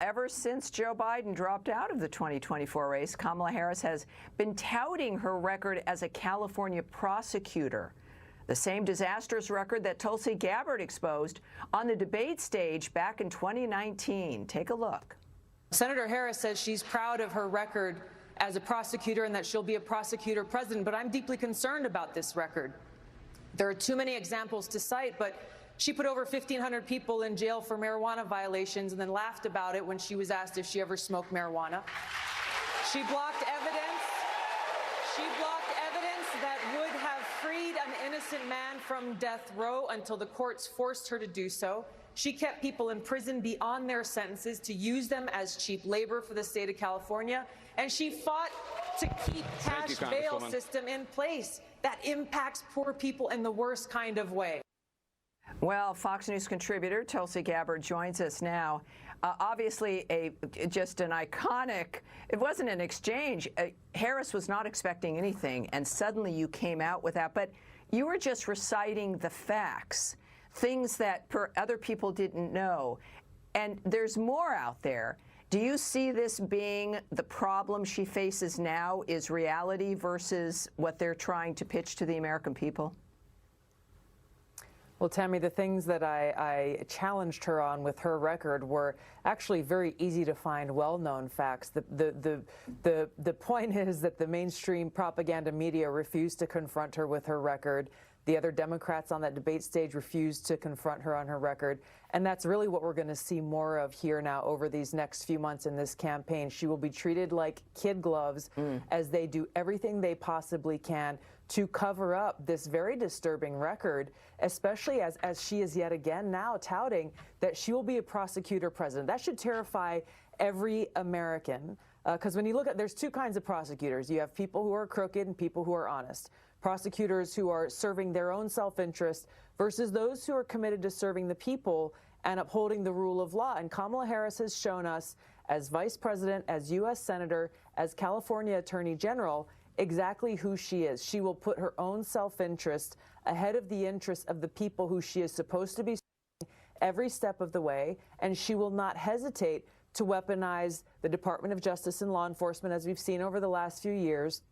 Ever since Joe Biden dropped out of the 2024 race, Kamala Harris has been touting her record as a California prosecutor, the same disastrous record that Tulsi Gabbard exposed on the debate stage back in 2019. Take a look. Senator Harris says she's proud of her record as a prosecutor and that she'll be a prosecutor president, but I'm deeply concerned about this record. There are too many examples to cite, but she put over 1,500 people in jail for marijuana violations and then laughed about it when she was asked if she ever smoked marijuana. She blocked evidence. She blocked evidence that would have freed an innocent man from death row until the courts forced her to do so. She kept people in prison beyond their sentences to use them as cheap labor for the state of California. And she fought to keep cash bail system in place that impacts poor people in the worst kind of way. Well, Fox News contributor Tulsi Gabbard joins us now. Obviously, just an iconic, it wasn't an exchange. Harris was not expecting anything, and suddenly you came out with that. But you were just reciting the facts, things that other people didn't know. And there's more out there. Do you see this being the problem she faces now is reality versus what they're trying to pitch to the American people? Well, Tammy, the things that I challenged her on with her record were actually very easy to find, well-known facts. The point is that the mainstream propaganda media refused to confront her with her record. The other Democrats on that debate stage refused to confront her on her record. And that's really what we're going to see more of here now over these next few months in this campaign. She will be treated like kid gloves as they do everything they possibly can to cover up this very disturbing record, especially as she is yet again now touting that she will be a prosecutor president. That should terrify every American, because when you look at, there's two kinds of prosecutors. You have people who are crooked and people who are honest. Prosecutors who are serving their own self-interest versus those who are committed to serving the people and upholding the rule of law. And Kamala Harris has shown us, as vice president, as U.S. senator, as California attorney general, exactly who she is. She will put her own self-interest ahead of the interests of the people who she is supposed to be serving every step of the way, and she will not hesitate to weaponize the Department of Justice and law enforcement, as we've seen over the last few years.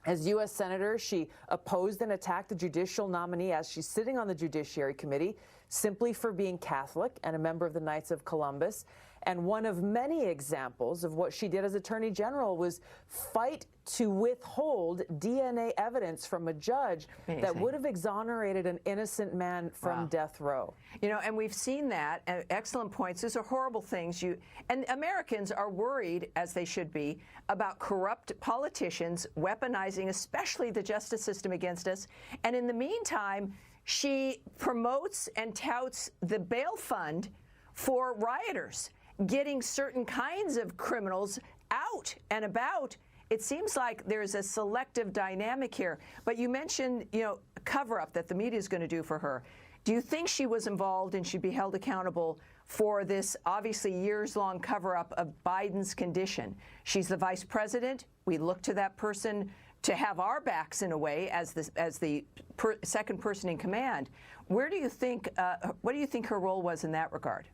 As U.S. Senator, she opposed and attacked the judicial nominee as she's sitting on the Judiciary Committee simply for being Catholic and a member of the Knights of Columbus. And one of many examples of what she did as Attorney General was fight to withhold DNA evidence from a judge that would have exonerated an innocent man from death row. You know, and we've seen that. Excellent points. These are horrible things. And Americans are worried, as they should be, about corrupt politicians weaponizing, especially the justice system, against us. And in the meantime, she promotes and touts the bail fund for rioters, getting certain kinds of criminals out and about. It seems like there's a selective dynamic here. But you mentioned, you know, a cover-up that the media is going to do for her. Do you think she was involved and should be held accountable for this obviously years-long cover-up of Biden's condition? She's the vice president. We look to that person to have our backs in a way as the second person in command. Where do you think, what do you think her role was in that regard?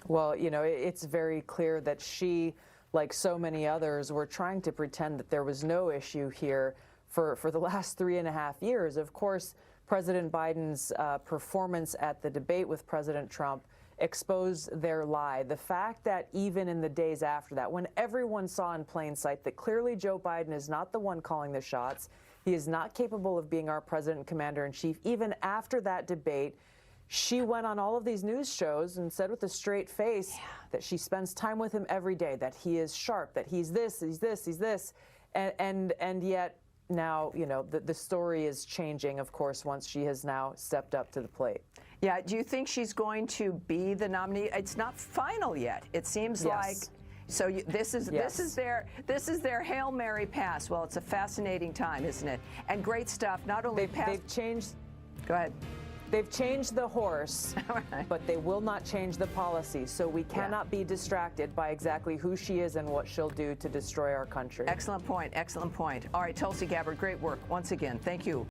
Well, you know, it's very clear that she, like so many others, were trying to pretend that there was no issue here for the last 3.5 years. Of course, President Biden's performance at the debate with President Trump exposed their lie. The fact that even in the days after that, when everyone saw in plain sight that clearly Joe Biden is not the one calling the shots, he is not capable of being our president and commander-in-chief, even after that debate, she went on all of these news shows and said with a straight face that she spends time with him every day, that he is sharp, that he's this, he's this, he's this. And yet now, you know, the story is changing, of course, once she has now stepped up to the plate. Yeah. Do you think she's going to be the nominee? It's not final yet. It seems like. So this is their Hail Mary pass. Well, it's a fascinating time, isn't it? And great stuff. Not only they've changed. Go ahead. They've changed the horse, but they will not change the policy. So we cannot be distracted by exactly who she is and what she'll do to destroy our country. Excellent point. Excellent point. All right, Tulsi Gabbard, great work once again. Thank you.